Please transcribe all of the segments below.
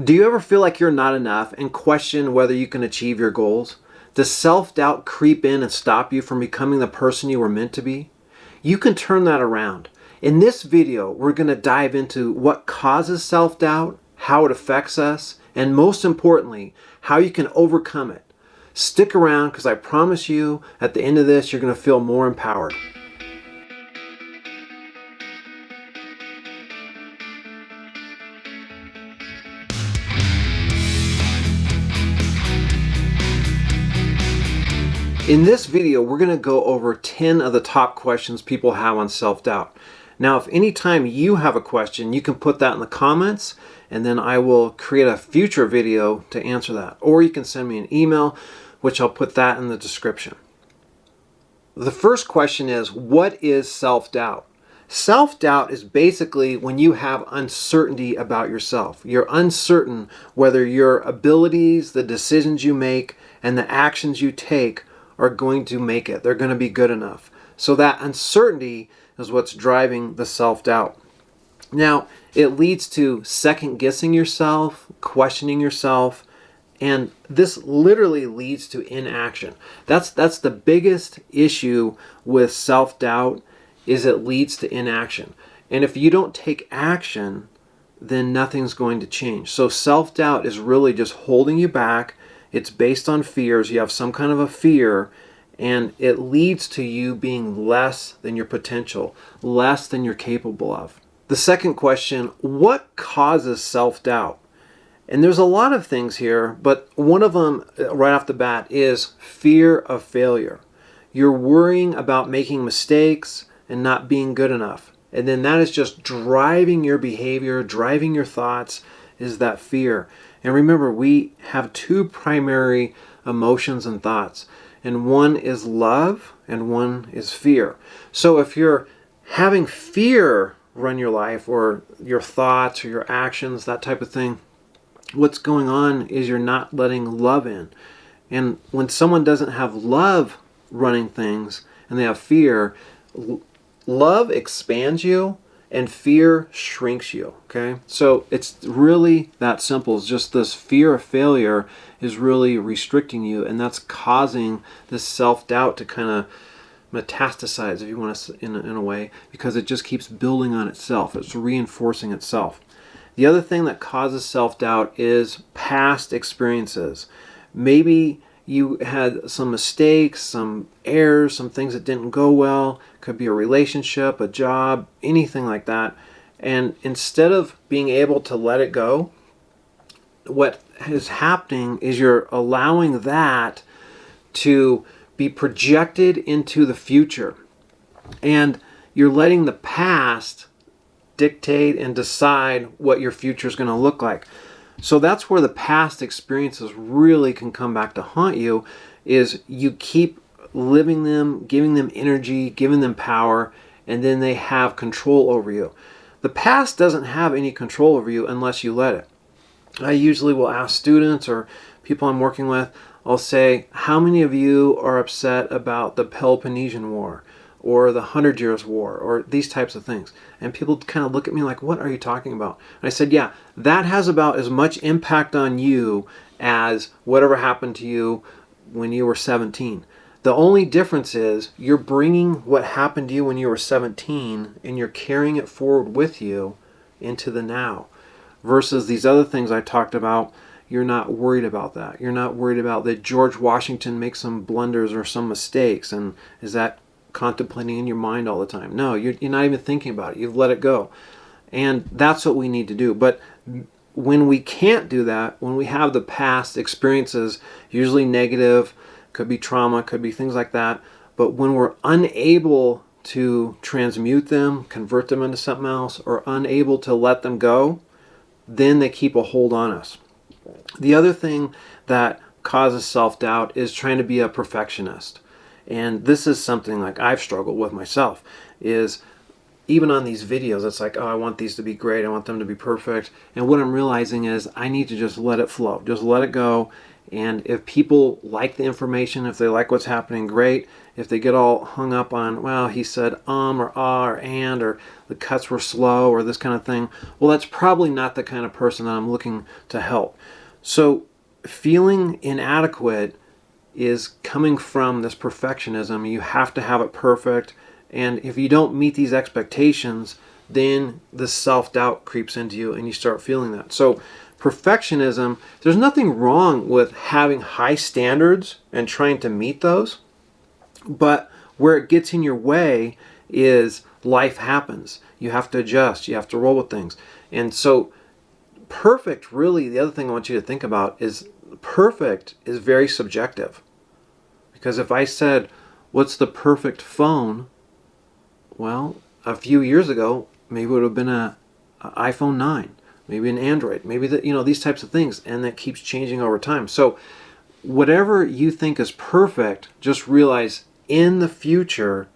Do you ever feel like you're not enough and question whether you can achieve your goals? Does self-doubt creep in and stop you from becoming the person you were meant to be? You can turn that around. In this video, we're going to dive into what causes self-doubt, how it affects us, and most importantly, how you can overcome it. Stick around because I promise you, at the end of this, you're going to feel more empowered. In this video, we're going to go over 10 of the top questions people have on self-doubt. Now, if anytime you have a question, you can put that in the comments, and then I will create a future video to answer that. Or you can send me an email, which I'll put that in the description. The first question is, what is self-doubt? Self-doubt is basically when you have uncertainty about yourself. You're uncertain whether your abilities, the decisions you make, and the actions you take are going to make it. They're going to be good enough. So that uncertainty is what's driving the self-doubt. Now, it leads to second-guessing yourself, questioning yourself, and this literally leads to inaction. That's the biggest issue with self-doubt, is it leads to inaction. And if you don't take action, then nothing's going to change. So self-doubt is really just holding you back. It's based on fears. You have some kind of a fear, and it leads to you being less than your potential, less than you're capable of. The second question, what causes self-doubt? And there's a lot of things here, but one of them right off the bat is fear of failure. You're worrying about making mistakes and not being good enough. And then that is just driving your behavior, driving your thoughts, is that fear. And remember, we have two primary emotions and thoughts. And one is love and one is fear. So if you're having fear run your life, or your thoughts or your actions, that type of thing, what's going on is you're not letting love in. And when someone doesn't have love running things and they have fear, love expands you and fear shrinks you, okay? So it's really that simple. It's just this fear of failure is really restricting you, and that's causing this self-doubt to kind of metastasize, if you want to, in a way, because it just keeps building on itself. It's reinforcing itself. The other thing that causes self-doubt is past experiences. Maybe you had some mistakes, some errors, some things that didn't go well. Could be a relationship, a job, anything like that. And instead of being able to let it go, what is happening is you're allowing that to be projected into the future. And you're letting the past dictate and decide what your future is going to look like. So that's where the past experiences really can come back to haunt you, is you keep living them, giving them energy, giving them power, and then they have control over you. The past doesn't have any control over you unless you let it. I usually will ask students or people I'm working with, I'll say, how many of you are upset about the Peloponnesian War or the 100 Years' War or these types of things? And people kind of look at me like, what are you talking about? And I said, yeah, that has about as much impact on you as whatever happened to you when you were 17. The only difference is you're bringing what happened to you when you were 17 and you're carrying it forward with you into the now. Versus these other things I talked about, you're not worried about that. You're not worried about that George Washington makes some blunders or some mistakes, and is that contemplating in your mind all the time? No, you're not even thinking about it. You've let it go. And that's what we need to do. But when we can't do that, when we have the past experiences, usually negative, could be trauma, could be things like that, but when we're unable to transmute them, convert them into something else, or unable to let them go, then they keep a hold on us. The other thing that causes self-doubt is trying to be a perfectionist. And this is something like I've struggled with myself, is even on these videos, it's like, oh, I want these to be great. I want them to be perfect. And what I'm realizing is I need to just let it flow. Just let it go. And if people like the information, if they like what's happening, great. If they get all hung up on, well, he said or ah or and, or the cuts were slow or this kind of thing, well, that's probably not the kind of person that I'm looking to help. So feeling inadequate is coming from this perfectionism. You have to have it perfect. And if you don't meet these expectations, then the self-doubt creeps into you and you start feeling that. So perfectionism, there's nothing wrong with having high standards and trying to meet those. But where it gets in your way is life happens. You have to adjust. You have to roll with things. And so perfect, really, the other thing I want you to think about is perfect is very subjective. Because if I said, what's the perfect phone? Well, a few years ago, maybe it would have been an iPhone 9, maybe an Android, maybe these types of things. And that keeps changing over time. So whatever you think is perfect, just realize in the future,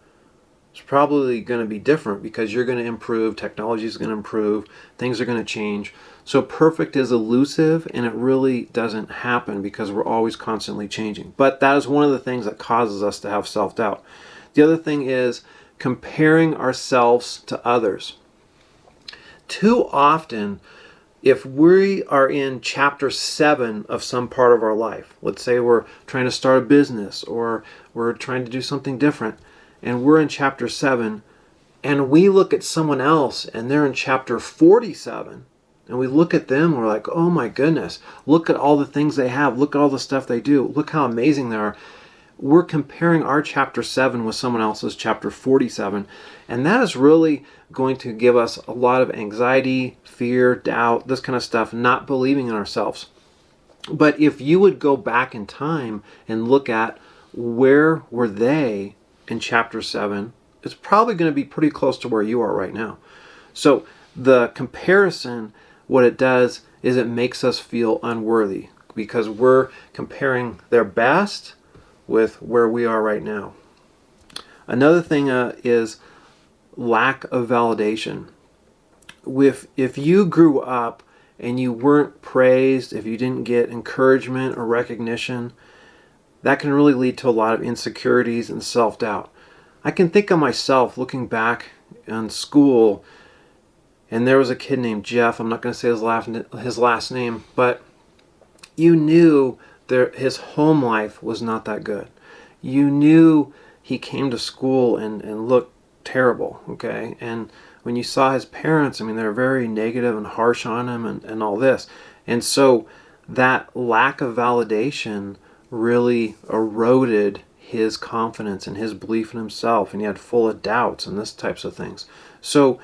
it's probably going to be different because you're going to improve, technology is going to improve, things are going to change. So perfect is elusive and it really doesn't happen because we're always constantly changing. But that is one of the things that causes us to have self-doubt. The other thing is comparing ourselves to others. Too often, if we are in chapter 7 of some part of our life, let's say we're trying to start a business or we're trying to do something different, and we're in chapter 7, and we look at someone else and they're in chapter 47, and we look at them and we're like, oh my goodness, look at all the things they have, look at all the stuff they do, look how amazing they are. We're comparing our chapter 7 with someone else's chapter 47, and that is really going to give us a lot of anxiety, fear, doubt, this kind of stuff, not believing in ourselves. But if you would go back in time and look at where were they in chapter 7, it's probably going to be pretty close to where you are right now. So the comparison, what it does is it makes us feel unworthy because we're comparing their best with where we are right now. Another thing is lack of validation. If you grew up and you weren't praised, if you didn't get encouragement or recognition, that can really lead to a lot of insecurities and self-doubt. I can think of myself looking back in school, and there was a kid named Jeff. I'm not going to say his last name, but you knew his home life was not that good. You knew he came to school and looked terrible, okay? And when you saw his parents, I mean, they're very negative and harsh on him and all this. And so that lack of validation really eroded his confidence and his belief in himself, and he had full of doubts and this types of things. So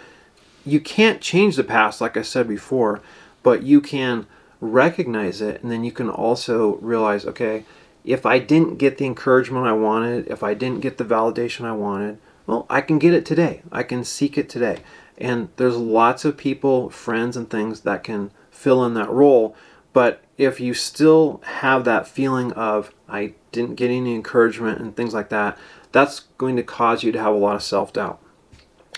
you can't change the past, like I said before, but you can recognize it, and then you can also realize, okay, if I didn't get the encouragement I wanted, if I didn't get the validation I wanted, well, I can get it today. I can seek it today. And there's lots of people, friends and things that can fill in that role. But if you still have that feeling of, I didn't get any encouragement and things like that, that's going to cause you to have a lot of self-doubt.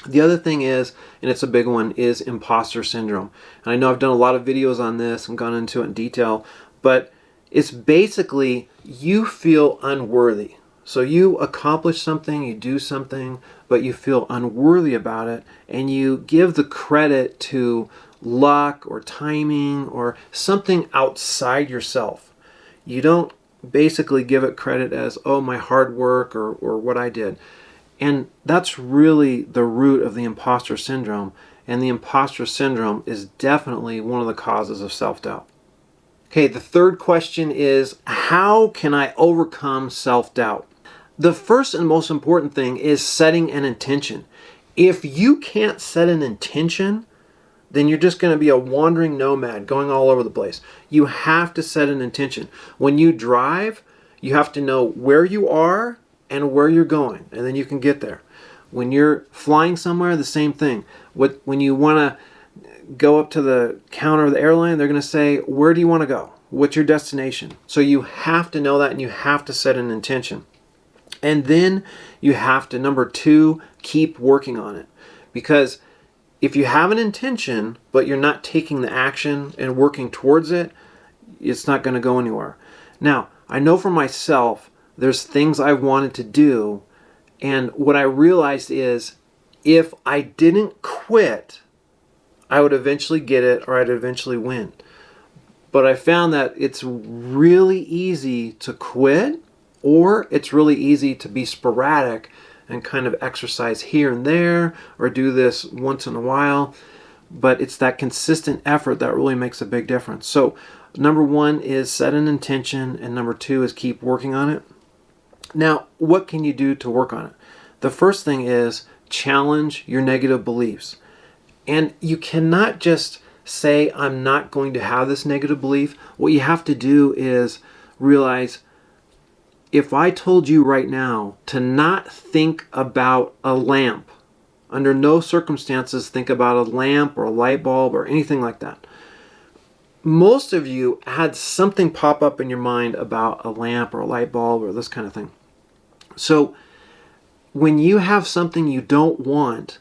The other thing is, and it's a big one, is imposter syndrome. And I know I've done a lot of videos on this and gone into it in detail, but it's basically you feel unworthy. So you accomplish something, you do something, but you feel unworthy about it, and you give the credit to luck or timing or something outside yourself. You don't basically give it credit as, oh, my hard work or what I did. And that's really the root of the imposter syndrome. And the imposter syndrome is definitely one of the causes of self-doubt. Okay, the third question is, how can I overcome self-doubt? The first and most important thing is setting an intention. If you can't set an intention, then you're just going to be a wandering nomad going all over the place. You have to set an intention. When you drive, you have to know where you are and where you're going, and then you can get there. When you're flying somewhere, the same thing. When you want to go up to the counter of the airline, they're going to say, where do you want to go? What's your destination? So you have to know that, and you have to set an intention. And then you have to, number 2, keep working on it. Because if you have an intention, but you're not taking the action and working towards it, it's not going to go anywhere. Now, I know for myself, there's things I've wanted to do, and what I realized is if I didn't quit, I would eventually get it or I'd eventually win. But I found that it's really easy to quit, or it's really easy to be sporadic and kind of exercise here and there or do this once in a while. But it's that consistent effort that really makes a big difference. So number one is set an intention, and number two is keep working on it. Now, what can you do to work on it? The first thing is challenge your negative beliefs. And you cannot just say, I'm not going to have this negative belief. What you have to do is realize, if I told you right now to not think about a lamp, under no circumstances think about a lamp or a light bulb or anything like that. Most of you had something pop up in your mind about a lamp or a light bulb or this kind of thing. So when you have something you don't want,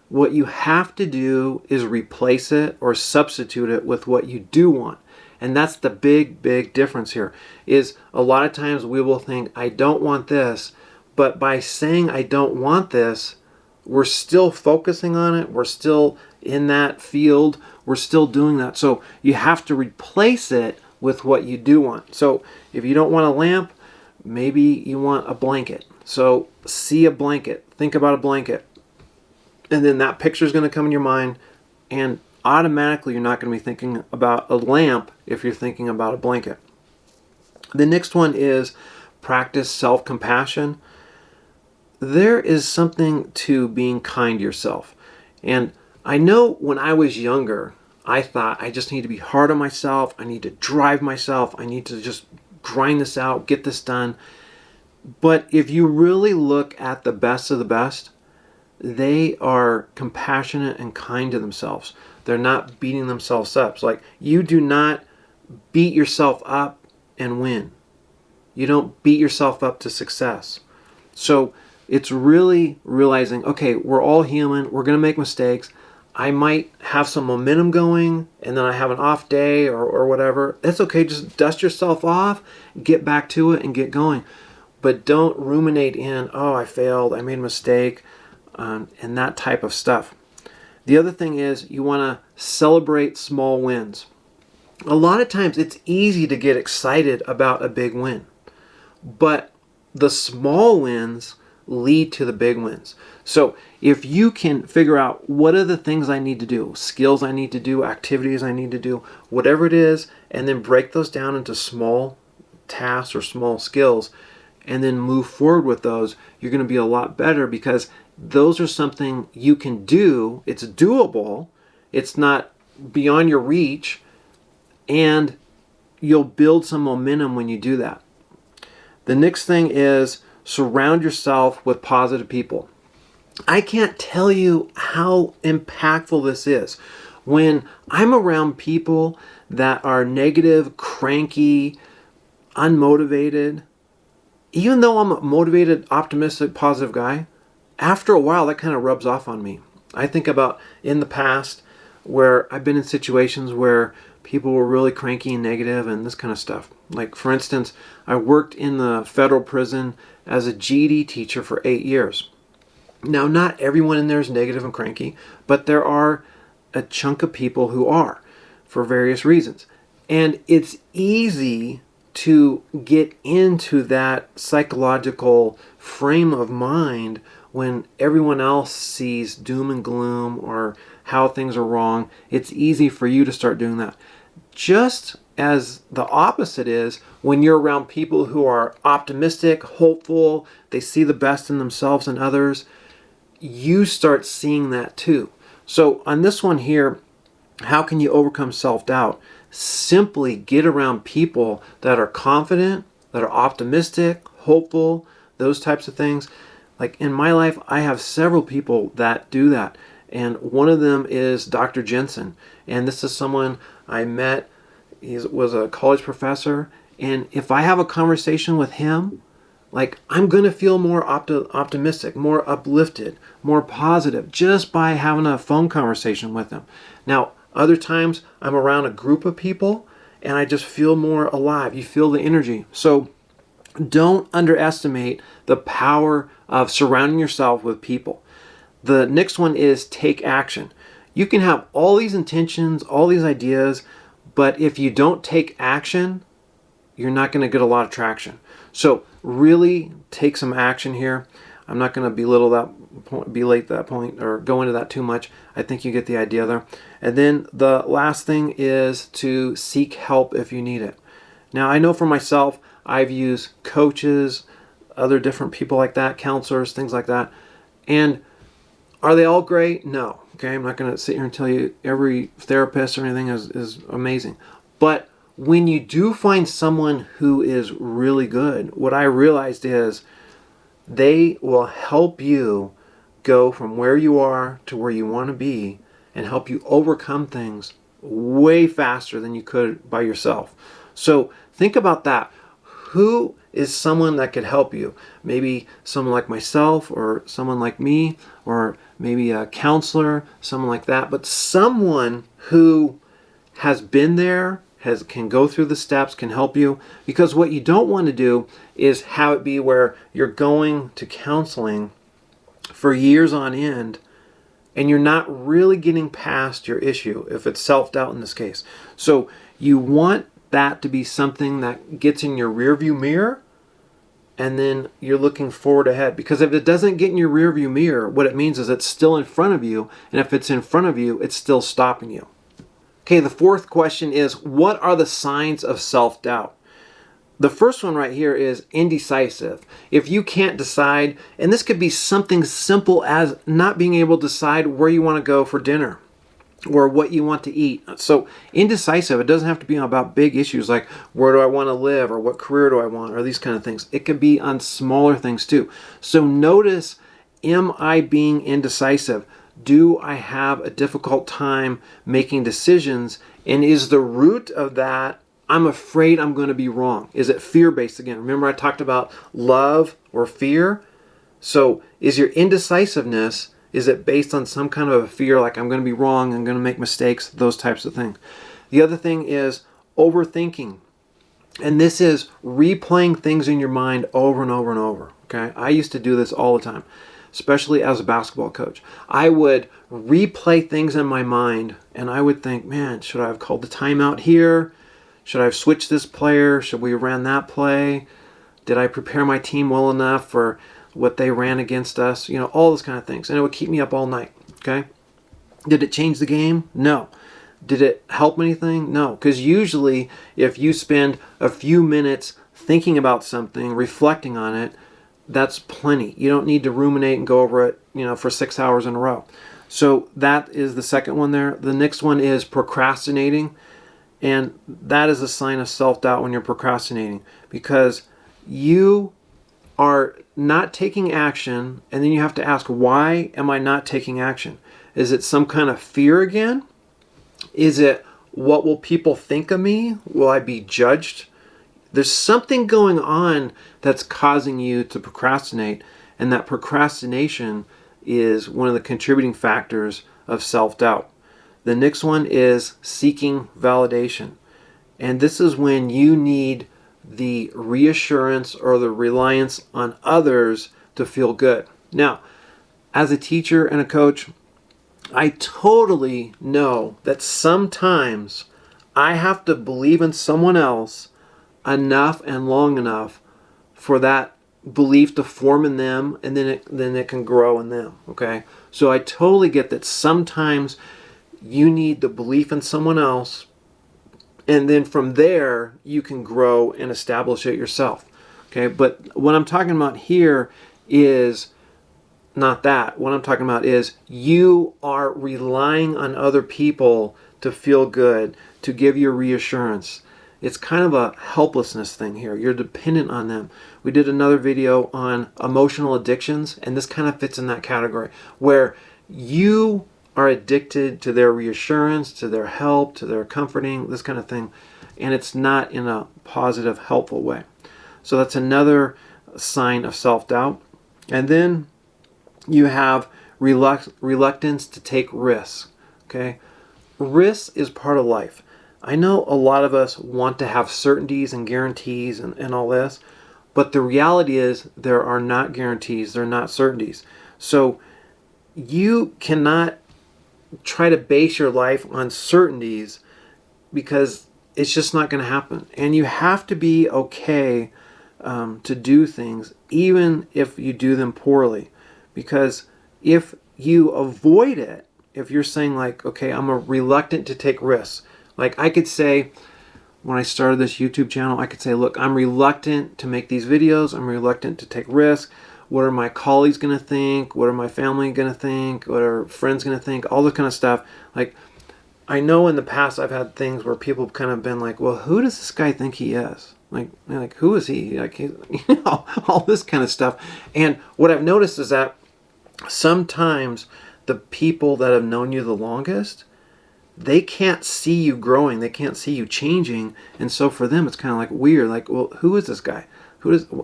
what you have to do is replace it or substitute it with what you do want. And that's the big difference here, is a lot of times we will think, I don't want this, but by saying I don't want this, we're still focusing on it, we're still in that field, we're still doing that. So you have to replace it with what you do want. So if you don't want a lamp, maybe you want a blanket. So see a blanket, think about a blanket, and then that picture is going to come in your mind, and automatically you're not going to be thinking about a lamp if you're thinking about a blanket. The next one is practice self-compassion. There is something to being kind to yourself. And I know when I was younger, I thought I just need to be hard on myself. I need to drive myself. I need to just grind this out, get this done. But if you really look at the best of the best, they are compassionate and kind to themselves. They're not beating themselves up. It's like, you do not beat yourself up and win. You don't beat yourself up to success. So it's really realizing, okay, we're all human. We're going to make mistakes. I might have some momentum going and then I have an off day or whatever. That's okay. Just dust yourself off, get back to it and get going. But don't ruminate in, oh, I failed, I made a mistake, and that type of stuff. The other thing is you want to celebrate small wins. A lot of times it's easy to get excited about a big win, but the small wins lead to the big wins. So if you can figure out what are the things I need to do, skills I need to do, activities I need to do, whatever it is, and then break those down into small tasks or small skills, and then move forward with those, you're going to be a lot better, because those are something you can do. It's doable. It's not beyond your reach, and you'll build some momentum when you do that. The next thing is surround yourself with positive people. I can't tell you how impactful this is. When I'm around people that are negative, cranky, unmotivated, even though I'm a motivated, optimistic, positive guy, after a while that kind of rubs off on me. I think about in the past where I've been in situations where people were really cranky and negative and this kind of stuff. Like, for instance, I worked in the federal prison as a GED teacher for 8 years. Now, not everyone in there is negative and cranky, but there are a chunk of people who are, for various reasons. And it's easy to get into that psychological frame of mind when everyone else sees doom and gloom or how things are wrong. It's easy for you to start doing that. Just as the opposite is when you're around people who are optimistic, hopeful, they see the best in themselves and others, you start seeing that too. So on this one here, how can you overcome self-doubt? Simply get around people that are confident, that are optimistic, hopeful, those types of things. Like in my life, I have several people that do that. And one of them is Dr. Jensen. And this is someone I met. He was a college professor. And if I have a conversation with him, like, I'm going to feel more optimistic, more uplifted, more positive just by having a phone conversation with him. Now, other times I'm around a group of people and I just feel more alive. You feel the energy. So don't underestimate the power of surrounding yourself with people. The next one is take action. You can have all these intentions, all these ideas, but if you don't take action, you're not going to get a lot of traction. So really take some action here. I'm not going to belittle that point or go into that too much. I think you get the idea there. And then the last thing is to seek help if you need it. Now, I know for myself, I've used coaches, other different people like that, counselors, things like that. And are they all great? No. Okay, I'm not going to sit here and tell you every therapist or anything is amazing. But when you do find someone who is really good, what I realized is they will help you go from where you are to where you want to be and help you overcome things way faster than you could by yourself. So think about that. Who is someone that could help you? Maybe someone like myself or someone like me or maybe a counselor, someone like that. But someone who has been there, can go through the steps, can help you. Because what you don't want to do is have it be where you're going to counseling for years on end and you're not really getting past your issue, if it's self-doubt in this case. So you want that to be something that gets in your rearview mirror and then you're looking forward ahead. Because if it doesn't get in your rearview mirror, what it means is it's still in front of you, and if it's in front of you, it's still stopping you. Okay, the fourth question is, what are the signs of self-doubt? The first one right here is indecisive. If you can't decide, and this could be something simple as not being able to decide where you want to go for dinner or what you want to eat. So indecisive, it doesn't have to be about big issues like where do I want to live or what career do I want or these kind of things. It could be on smaller things too. So notice, am I being indecisive? Do I have a difficult time making decisions? And is the root of that, I'm afraid I'm going to be wrong? Is it fear-based again? Remember I talked about love or fear? So is your indecisiveness, is it based on some kind of a fear like I'm going to be wrong, I'm going to make mistakes, those types of things? The other thing is overthinking. And this is replaying things in your mind over and over and over. Okay? I used to do this all the time, especially as a basketball coach. I would replay things in my mind and I would think, man, should I have called the timeout here? Should I have switched this player? Should we have ran that play? Did I prepare my team well enough for what they ran against us? You know, all those kind of things. And it would keep me up all night. Okay? Did it change the game? No. Did it help anything? No. Because usually if you spend a few minutes thinking about something, reflecting on it, that's plenty. You don't need to ruminate and go over it, for 6 hours in a row. So that is the second one there. The next one is procrastinating. And that is a sign of self-doubt when you're procrastinating, because you are not taking action, and then you have to ask, why am I not taking action? Is it some kind of fear again? Is it, what will people think of me? Will I be judged? There's something going on that's causing you to procrastinate, and that procrastination is one of the contributing factors of self-doubt. The next one is seeking validation. And this is when you need the reassurance or the reliance on others to feel good. Now, as a teacher and a coach, I totally know that sometimes I have to believe in someone else enough and long enough for that belief to form in them, and then it can grow in them. Okay? So I totally get that sometimes you need the belief in someone else, and then from there you can grow and establish it yourself. Okay? But what I'm talking about here is not that. What I'm talking about is you are relying on other people to feel good, to give you reassurance. It's kind of a helplessness thing here. You're dependent on them. We did another video on emotional addictions, and this kind of fits in that category, where you are addicted to their reassurance, to their help, to their comforting, this kind of thing, and it's not in a positive, helpful way. So that's another sign of self-doubt. And then you have reluctance to take risks. Okay, risk is part of life. I know a lot of us want to have certainties and guarantees and all this, but the reality is there are not guarantees, they're not certainties. So you cannot try to base your life on certainties because it's just not going to happen. And you have to be okay to do things even if you do them poorly. Because if you avoid it, if you're saying like, okay, I'm reluctant to take risks. Like I could say, when I started this YouTube channel, I could say, look, I'm reluctant to make these videos. I'm reluctant to take risks. What are my colleagues going to think? What are my family going to think? What are friends going to think? All this kind of stuff. Like, I know in the past I've had things where people have kind of been like, well, who does this guy think he is? Like who is he? Like, all this kind of stuff. And what I've noticed is that sometimes the people that have known you the longest, they can't see you growing. They can't see you changing. And so for them, it's kind of like weird. Like, well, who is this guy?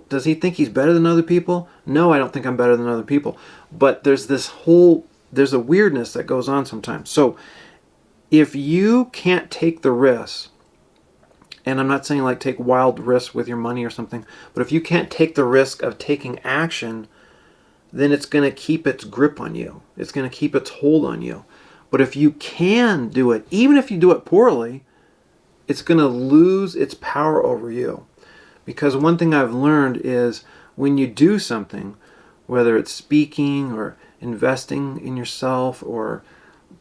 Does he think he's better than other people? No, I don't think I'm better than other people. But there's a weirdness that goes on sometimes. So if you can't take the risks, and I'm not saying like take wild risks with your money or something, but if you can't take the risk of taking action, then it's going to keep its grip on you. It's going to keep its hold on you. But if you can do it, even if you do it poorly, it's going to lose its power over you. Because one thing I've learned is when you do something, whether it's speaking or investing in yourself or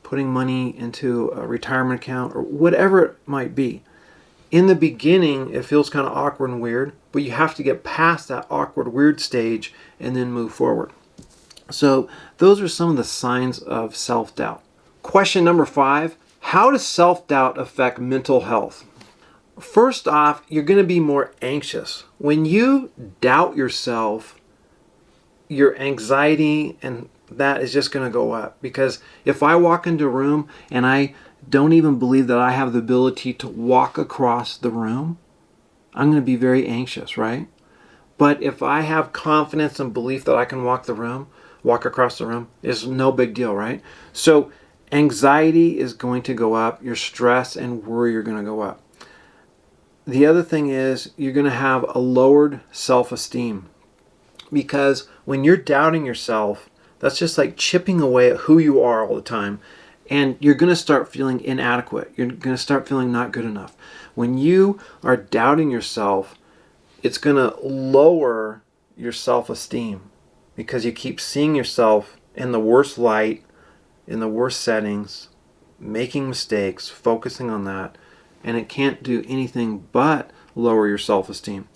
putting money into a retirement account or whatever it might be, in the beginning it feels kind of awkward and weird, but you have to get past that awkward, weird stage and then move forward. So those are some of the signs of self-doubt. Question number 5, how does self-doubt affect mental health? First off, you're going to be more anxious. When you doubt yourself, your anxiety and that is just going to go up. Because if I walk into a room and I don't even believe that I have the ability to walk across the room, I'm going to be very anxious, right? But if I have confidence and belief that I can walk across the room, it's no big deal, right? So anxiety is going to go up. Your stress and worry are going to go up. The other thing is you're going to have a lowered self-esteem, because when you're doubting yourself, that's just like chipping away at who you are all the time, and you're going to start feeling inadequate. You're going to start feeling not good enough. When you are doubting yourself, it's going to lower your self-esteem because you keep seeing yourself in the worst light, in the worst settings, making mistakes, focusing on that. And it can't do anything but lower your self-esteem.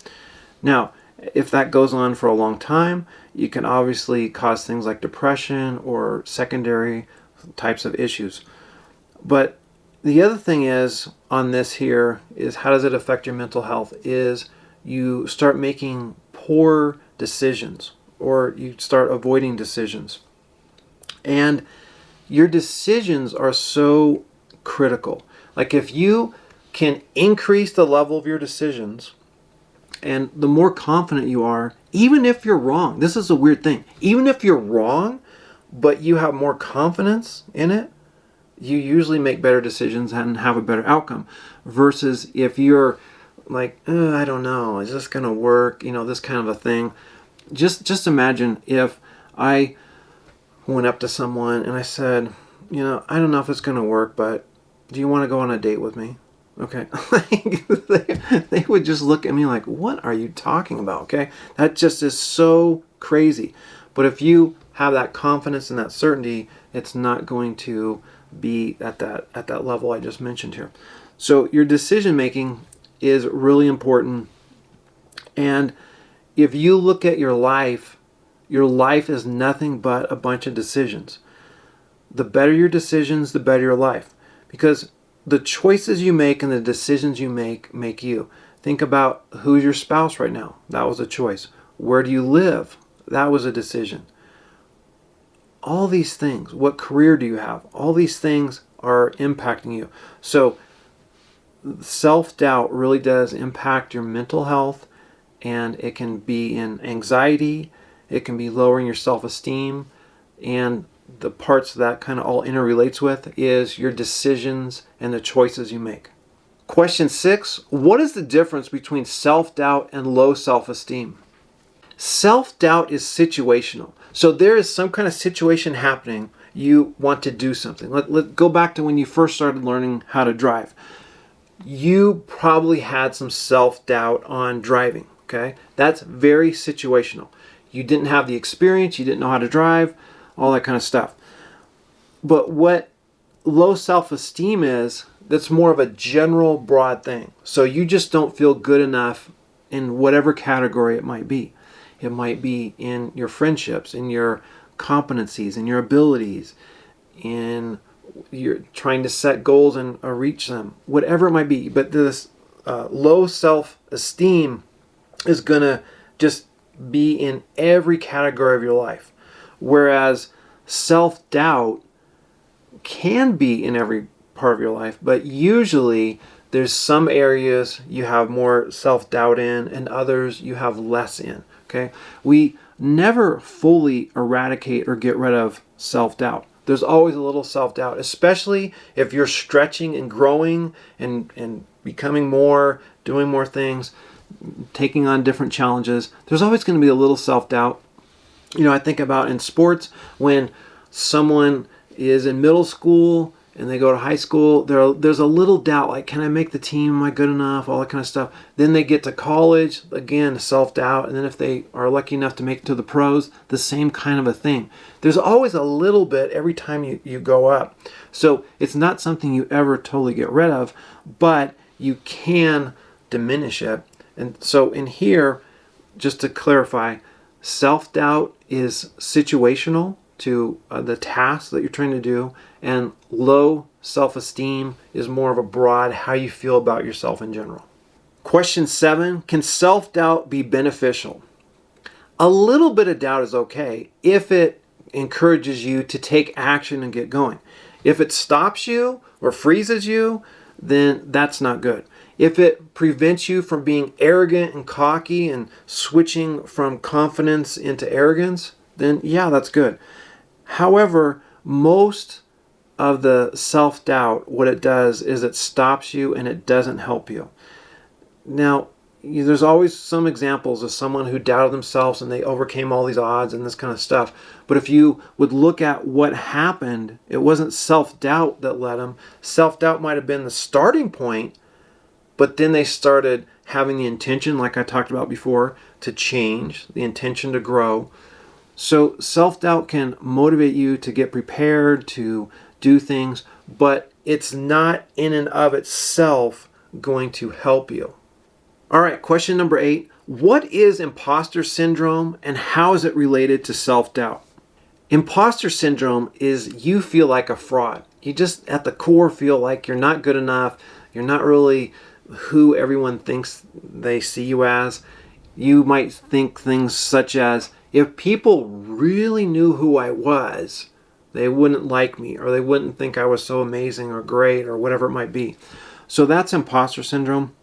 Now, if that goes on for a long time, you can obviously cause things like depression or secondary types of issues. But the other thing is on this here is how does it affect your mental health is you start making poor decisions or you start avoiding decisions. And your decisions are so critical. Like if you can increase the level of your decisions, and the more confident you are, even if you're wrong, this is a weird thing, even if you're wrong, but you have more confidence in it, you usually make better decisions and have a better outcome. Versus if you're like, I don't know, is this going to work? This kind of a thing. Just imagine if I went up to someone and I said, I don't know if it's going to work, but do you want to go on a date with me? Okay. They would just look at me like, what are you talking about? Okay. That just is so crazy. But if you have that confidence and that certainty, it's not going to be at that level I just mentioned here. So your decision making is really important. And if you look at your life is nothing but a bunch of decisions. The better your decisions, the better your life. Because the choices you make and the decisions you make you. Think about who's your spouse right now. That was a choice. Where do you live? That was a decision. All these things. What career do you have? All these things are impacting you. So self-doubt really does impact your mental health, and it can be in anxiety. It can be lowering your self-esteem, and the parts that kind of all interrelates with is your decisions and the choices you make. Question 6, what is the difference between self-doubt and low self-esteem? Self-doubt is situational. So there is some kind of situation happening. You want to do something. Let's go back to when you first started learning how to drive. You probably had some self-doubt on driving, okay? That's very situational. You didn't have the experience, you didn't know how to drive, all that kind of stuff. But what low self-esteem is, that's more of a general broad thing. So you just don't feel good enough in whatever category it might be. It might be in your friendships, in your competencies, in your abilities, in you're trying to set goals and reach them, whatever it might be. But this low self-esteem is going to just be in every category of your life. Whereas self-doubt can be in every part of your life, but usually there's some areas you have more self-doubt in and others you have less in. Okay? We never fully eradicate or get rid of self-doubt. There's always a little self-doubt, especially if you're stretching and growing and becoming more, doing more things, taking on different challenges. There's always going to be a little self-doubt. I think about in sports when someone is in middle school and they go to high school, there's a little doubt, like, can I make the team? Am I good enough? All that kind of stuff. Then they get to college, again, self-doubt. And then if they are lucky enough to make it to the pros, the same kind of a thing. There's always a little bit every time you go up. So it's not something you ever totally get rid of, but you can diminish it. And so in here, just to clarify, self-doubt is situational to the task that you're trying to do, and low self-esteem is more of a broad how you feel about yourself in general. Question 7, can self-doubt be beneficial? A little bit of doubt is okay if it encourages you to take action and get going. If it stops you or freezes you, then that's not good. If it prevents you from being arrogant and cocky and switching from confidence into arrogance, then yeah, that's good. However, most of the self-doubt, what it does is it stops you and it doesn't help you. Now, there's always some examples of someone who doubted themselves and they overcame all these odds and this kind of stuff. But if you would look at what happened, it wasn't self-doubt that led them. Self-doubt might have been the starting point, but then they started having the intention, like I talked about before, to change, the intention to grow. So self-doubt can motivate you to get prepared, to do things, but it's not in and of itself going to help you. All right, question number 8. What is imposter syndrome and how is it related to self-doubt? Imposter syndrome is you feel like a fraud. You just at the core feel like you're not good enough. You're not really who everyone thinks they see you as. You might think things such as, if people really knew who I was, they wouldn't like me, or they wouldn't think I was so amazing or great or whatever it might be. So that's imposter syndrome.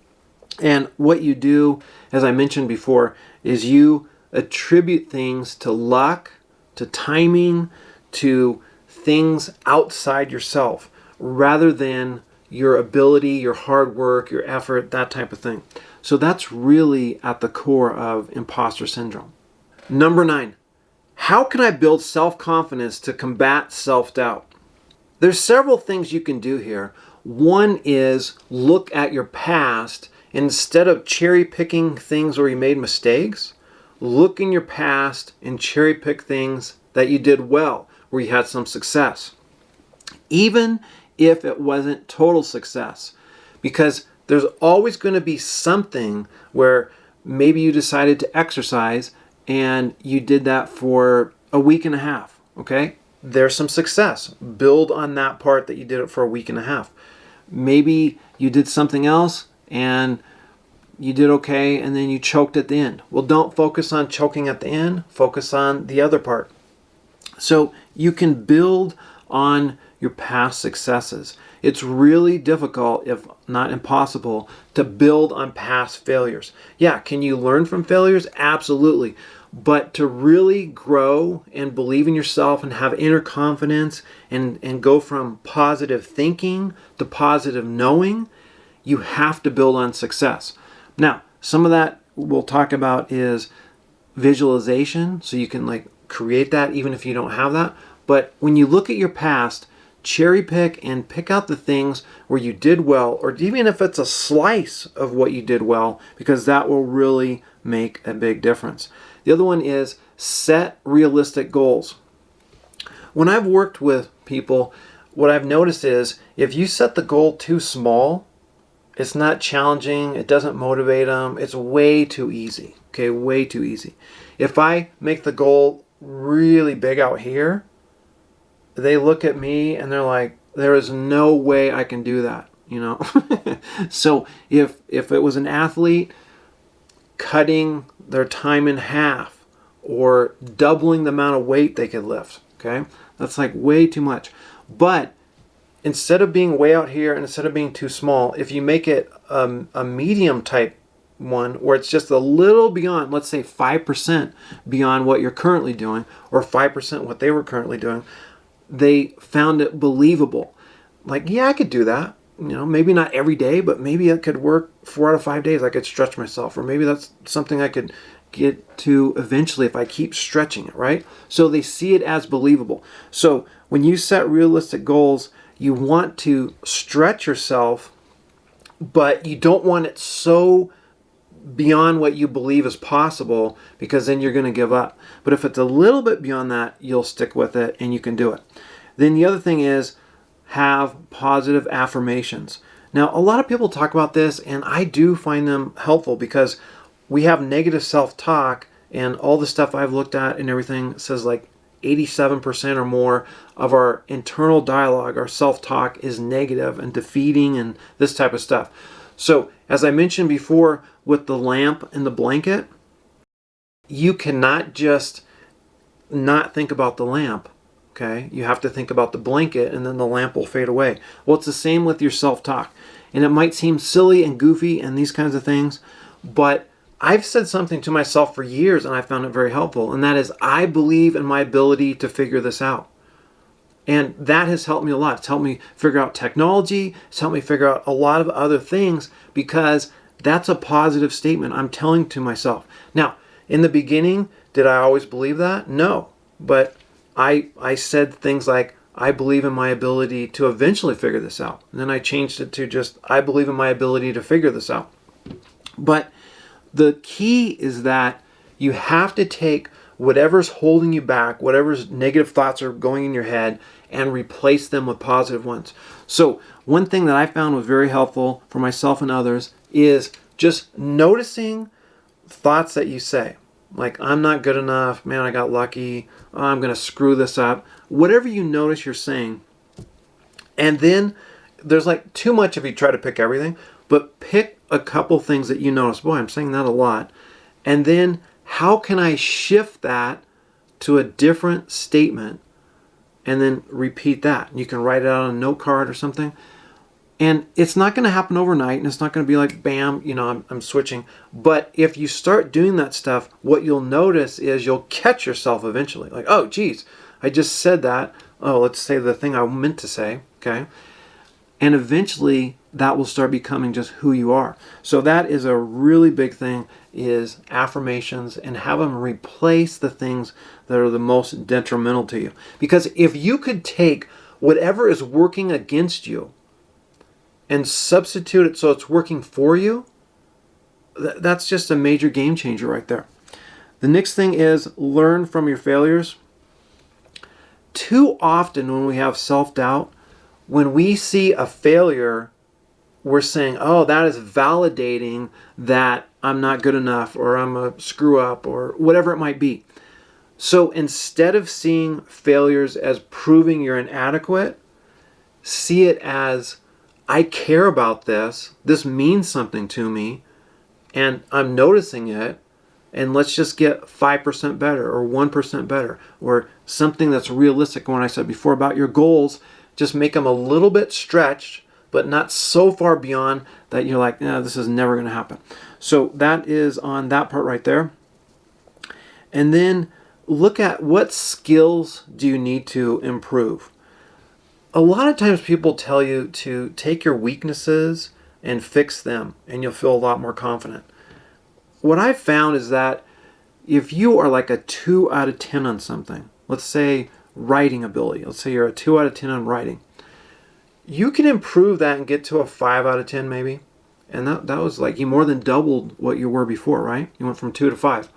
And what you do, as I mentioned before, is you attribute things to luck, to timing, to things outside yourself, rather than your ability, your hard work, your effort, that type of thing. So that's really at the core of imposter syndrome. Number 9, how can I build self-confidence to combat self-doubt? There's several things you can do here. One is look at your past. Instead of cherry picking things where you made mistakes, look in your past and cherry pick things that you did well, where you had some success. Even if it wasn't total success, because there's always going to be something where maybe you decided to exercise and you did that for a week and a half, okay? There's some success. Build on that part that you did it for a week and a half. Maybe you did something else and you did okay and then you choked at the end. Well, don't focus on choking at the end. Focus on the other part. So you can build on your past successes. It's really difficult, if not impossible, to build on past failures. Yeah, can you learn from failures? Absolutely. But to really grow and believe in yourself and have inner confidence and go from positive thinking to positive knowing, You have to build on success. Now, some of that we'll talk about is visualization, so you can like create that even if you don't have that. But when you look at your past, cherry pick and pick out the things where you did well, or even if it's a slice of what you did well, because that will really make a big difference. The other one is set realistic goals. When I've worked with people, what I've noticed is if you set the goal too small, it's not challenging, it doesn't motivate them, it's way too easy. Okay, way too easy. If I make the goal really big out here, they look at me and they're like, there is no way I can do that, you know? So if it was an athlete, cutting their time in half or doubling the amount of weight they could lift, okay? That's like way too much. But instead of being way out here and instead of being too small, if you make it a medium type one where it's just a little beyond, let's say 5% beyond what you're currently doing, or 5% what they were currently doing, they found it believable. Like, yeah, I could do that. You know, maybe not every day, but maybe it could work 4 out of 5 days. I could stretch myself, or maybe that's something I could get to eventually if I keep stretching it, right? So they see it as believable. So when you set realistic goals, you want to stretch yourself, but you don't want it so beyond what you believe is possible, because then you're going to give up. But if it's a little bit beyond that, you'll stick with it and you can do it. Then the other thing is have positive affirmations. Now, a lot of people talk about this, and I do find them helpful because we have negative self-talk, and all the stuff I've looked at and everything says like 87% or more of our internal dialogue, our self-talk, is negative and defeating and this type of stuff. So as I mentioned before with the lamp and the blanket, you cannot just not think about the lamp, okay? You have to think about the blanket, and then the lamp will fade away. Well, it's the same with your self-talk. And it might seem silly and goofy and these kinds of things, but I've said something to myself for years and I found it very helpful, and that is, I believe in my ability to figure this out. And that has helped me a lot. It's helped me figure out technology. It's helped me figure out a lot of other things, because that's a positive statement I'm telling to myself. Now, in the beginning, did I always believe that? No. But I said things like, I believe in my ability to eventually figure this out. And then I changed it to just, I believe in my ability to figure this out. But the key is that you have to take whatever's holding you back, whatever's negative thoughts are going in your head, and replace them with positive ones. So one thing that I found was very helpful for myself and others is just noticing thoughts that you say. Like, I'm not good enough, man, I got lucky, oh, I'm going to screw this up. Whatever you notice you're saying. And then there's like too much if you try to pick everything, but pick a couple things that you notice. Boy, I'm saying that a lot. And then how can I shift that to a different statement, and then repeat that? You can write it out on a note card or something. And it's not going to happen overnight, and it's not going to be like, bam, you know, I'm switching. But if you start doing that stuff, what you'll notice is you'll catch yourself eventually. Like, oh, geez, I just said that. Oh, let's say the thing I meant to say, okay? And eventually that will start becoming just who you are. So that is a really big thing, is affirmations, and have them replace the things that are the most detrimental to you. Because if you could take whatever is working against you and substitute it so it's working for you, that's just a major game changer right there. The next thing is learn from your failures. Too often when we have self-doubt, when we see a failure, we're saying, oh, that is validating that I'm not good enough, or I'm a screw up, or whatever it might be. So instead of seeing failures as proving you're inadequate, see it as, I care about this. This means something to me, and I'm noticing it. And let's just get 5% better, or 1% better, or something that's realistic. When I said before about your goals, just make them a little bit stretched, but not so far beyond that you're like, no, this is never going to happen. So that is on that part right there. And then look at what skills do you need to improve. A lot of times people tell you to take your weaknesses and fix them, and you'll feel a lot more confident. What I've found is that if you are like a 2 out of 10 on something, let's say writing ability, let's say you're a 2 out of 10 on writing, you can improve that and get to a 5 out of 10 maybe. And that was like you more than doubled what you were before, right? You went from 2 to 5.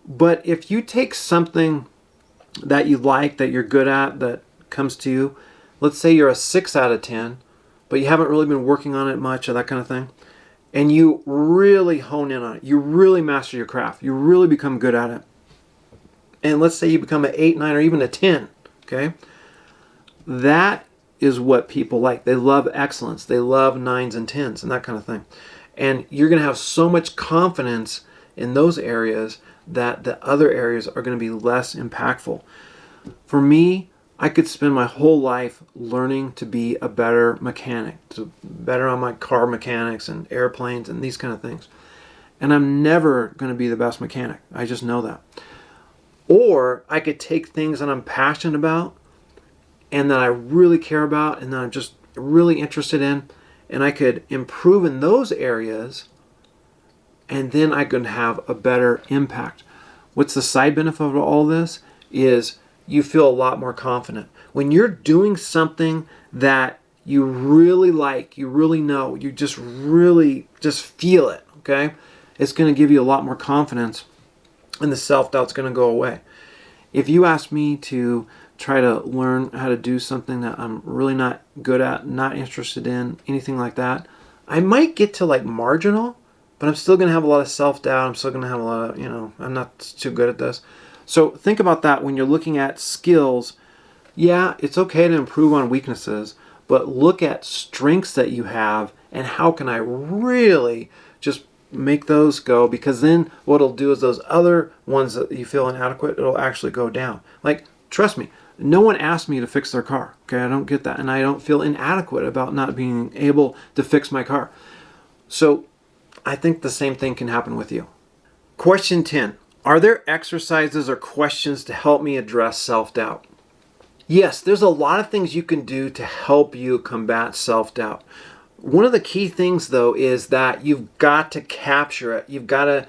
But if you take something that you like, that you're good at, that comes to you, let's say you're a 6 out of 10, but you haven't really been working on it much or that kind of thing, and you really hone in on it, you really master your craft, you really become good at it, and let's say you become an 8, 9, or even a 10, okay? That is what people like. They love excellence. They love 9s and 10s and that kind of thing. And you're going to have so much confidence in those areas that the other areas are going to be less impactful. For me, I could spend my whole life learning to be a better mechanic, to better on my car mechanics and airplanes and these kind of things. And I'm never going to be the best mechanic. I just know that. Or I could take things that I'm passionate about and that I really care about and that I'm just really interested in, and I could improve in those areas, and then I could have a better impact. What's the side benefit of all this is you feel a lot more confident. When you're doing something that you really like, you really know, you just really just feel it, okay? It's going to give you a lot more confidence, and the self-doubt's going to go away. If you ask me to try to learn how to do something that I'm really not good at, not interested in, anything like that, I might get to like marginal, but I'm still going to have a lot of self-doubt. I'm still going to have a lot of, I'm not too good at this. So think about that when you're looking at skills. Yeah, it's okay to improve on weaknesses, but look at strengths that you have and how can I really just make those go, because then what it'll do is those other ones that you feel inadequate, it'll actually go down. Like, trust me, no one asked me to fix their car. Okay, I don't get that. And I don't feel inadequate about not being able to fix my car. So I think the same thing can happen with you. Question 10. Are there exercises or questions to help me address self-doubt? Yes, there's a lot of things you can do to help you combat self-doubt. One of the key things, though, is that you've got to capture it. You've got to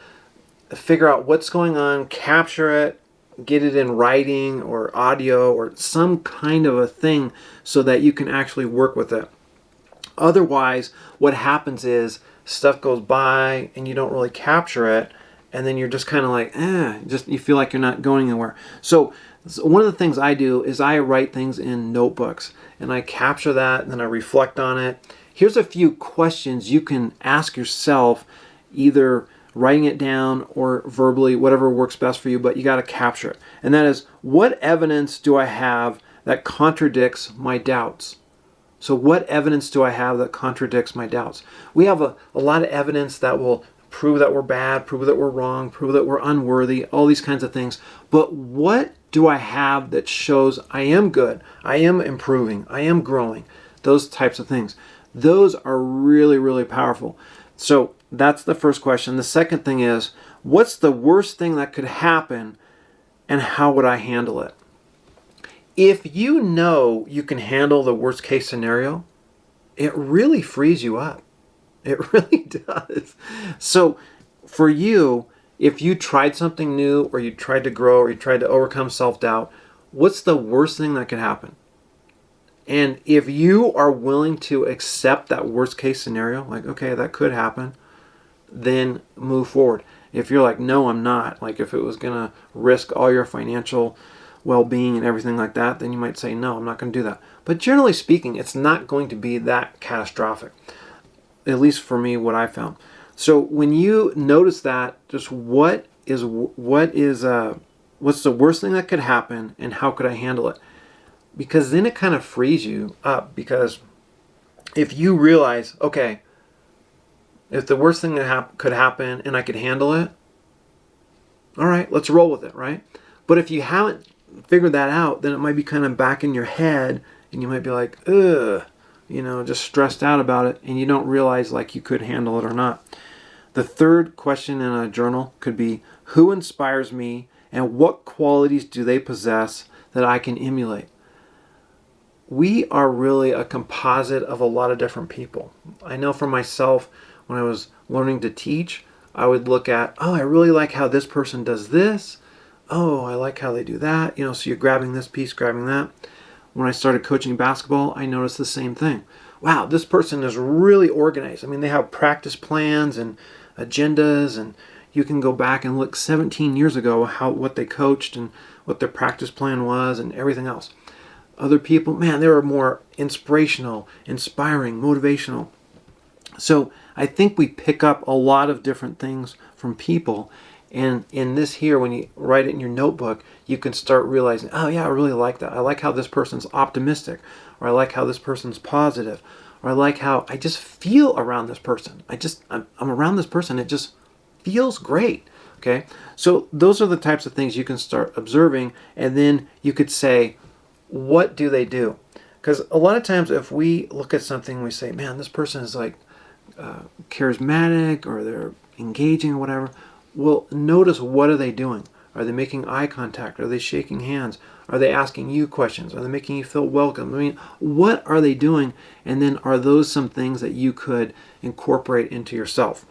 figure out what's going on, capture it, get it in writing or audio or some kind of a thing so that you can actually work with it. Otherwise, what happens is stuff goes by and you don't really capture it, and then you're just kind of like, just you feel like you're not going anywhere. So one of the things I do is I write things in notebooks and I capture that and then I reflect on it. Here's a few questions you can ask yourself, either writing it down or verbally, whatever works best for you, but you got to capture it. And that is, what evidence do I have that contradicts my doubts? So what evidence do I have that contradicts my doubts? We have a lot of evidence that will prove that we're bad, prove that we're wrong, prove that we're unworthy, all these kinds of things. But what do I have that shows I am good, I am improving, I am growing? Those types of things. Those are really, really powerful. So that's the first question. The second thing is, what's the worst thing that could happen and how would I handle it? If you know you can handle the worst case scenario, it really frees you up. It really does. So for you, if you tried something new or you tried to grow or you tried to overcome self-doubt, what's the worst thing that could happen? And if you are willing to accept that worst case scenario, like, okay, that could happen, then move forward. If you're like, no, I'm not, like if it was going to risk all your financial well-being and everything like that, then you might say, no, I'm not going to do that. But generally speaking, it's not going to be that catastrophic, at least for me, what I found. So when you notice that, just what's the worst thing that could happen and how could I handle it? Because then it kind of frees you up, because if you realize, okay, if the worst thing that could happen and I could handle it, all right, let's roll with it, right? But if you haven't figured that out, then it might be kind of back in your head and you might be like, just stressed out about it, and you don't realize like you could handle it or not. The third question in a journal could be, who inspires me and what qualities do they possess that I can emulate? we are really a composite of a lot of different people. I know for myself, when I was learning to teach, I would look at, oh, I really like how this person does this. Oh, I like how they do that. So you're grabbing this piece, grabbing that. When I started coaching basketball, I noticed the same thing. Wow, this person is really organized. I mean, they have practice plans and agendas, and you can go back and look 17 years ago what they coached and what their practice plan was and everything else. Other people, man, they were more inspirational, inspiring, motivational. So I think we pick up a lot of different things from people. And in this here, when you write it in your notebook, you can start realizing, oh yeah, I really like that. I like how this person's optimistic, or I like how this person's positive, or I like how I just feel around this person. I'm around this person. It just feels great. Okay. So those are the types of things you can start observing. And then you could say, what do they do? Because a lot of times if we look at something, we say, man, this person is like charismatic, or they're engaging or whatever. Well, notice, what are they doing? Are they making eye contact? Are they shaking hands? Are they asking you questions? Are they making you feel welcome? I mean, what are they doing? And then are those some things that you could incorporate into yourself?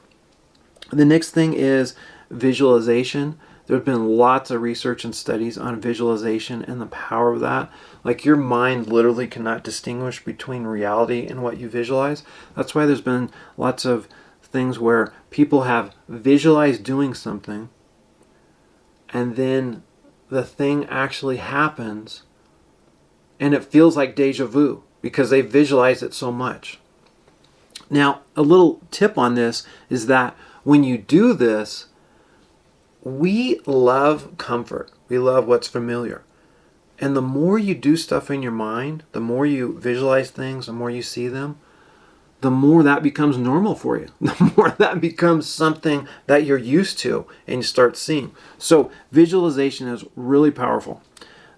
The next thing is visualization. There have been lots of research and studies on visualization and the power of that. Like, your mind literally cannot distinguish between reality and what you visualize. That's why there's been lots of things where people have visualized doing something, and then the thing actually happens, and it feels like deja vu because they visualize it so much. Now, a little tip on this is that when you do this, we love comfort. We love what's familiar. And the more you do stuff in your mind, the more you visualize things, the more you see them, the more that becomes normal for you. The more that becomes something that you're used to and you start seeing. So visualization is really powerful.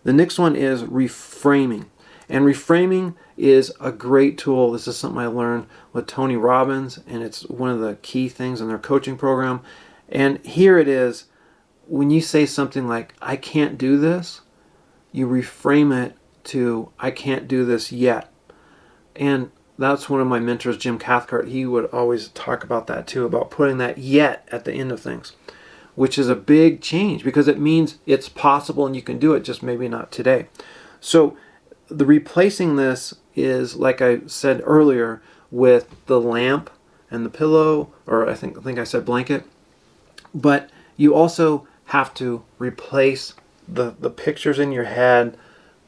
The next one is reframing. And reframing is a great tool. This is something I learned with Tony Robbins, and it's one of the key things in their coaching program. And here it is. When you say something like, I can't do this, you reframe it to, I can't do this yet. And that's one of my mentors, Jim Cathcart. He would always talk about that too, about putting that yet at the end of things, which is a big change because it means it's possible and you can do it, just maybe not today. So the replacing this is, like I said earlier, with the lamp and the pillow, or I think I said blanket. But you also have to replace the pictures in your head,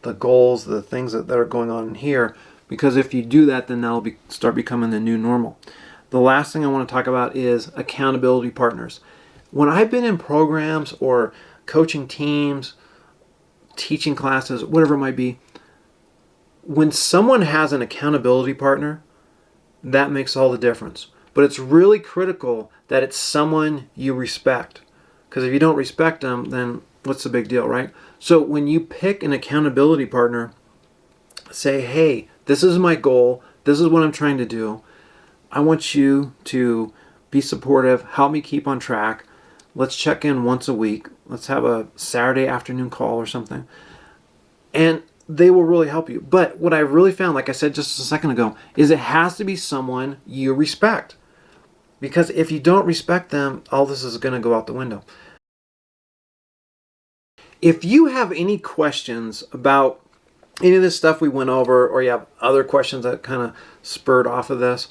the goals, the things that are going on in here, because if you do that, then that'll start becoming the new normal. The last thing I want to talk about is accountability partners. When I've been in programs or coaching teams, teaching classes, whatever it might be, when someone has an accountability partner, that makes all the difference. But it's really critical that it's someone you respect. Because if you don't respect them, then what's the big deal, right? So when you pick an accountability partner, say, hey, this is my goal. This is what I'm trying to do. I want you to be supportive. Help me keep on track. Let's check in once a week. Let's have a Saturday afternoon call or something. And they will really help you. But what I really found, like I said just a second ago, is it has to be someone you respect. Because if you don't respect them, all this is going to go out the window. If you have any questions about any of this stuff we went over, or you have other questions that kind of spurred off of this,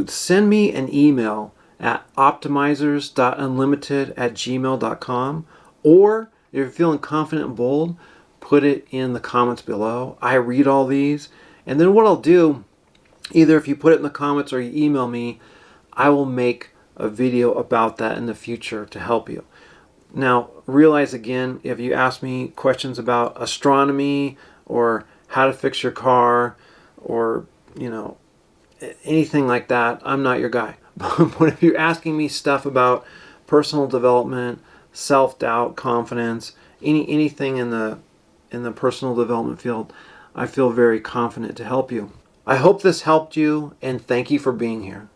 send me an email at optimizers.unlimited@gmail.com, or if you're feeling confident and bold, put it in the comments below. I read all these, and then what I'll do, either if you put it in the comments or you email me, I will make a video about that in the future to help you. Now, realize again, if you ask me questions about astronomy or how to fix your car or, anything like that, I'm not your guy. But if you're asking me stuff about personal development, self-doubt, confidence, anything in the personal development field, I feel very confident to help you. I hope this helped you, and thank you for being here.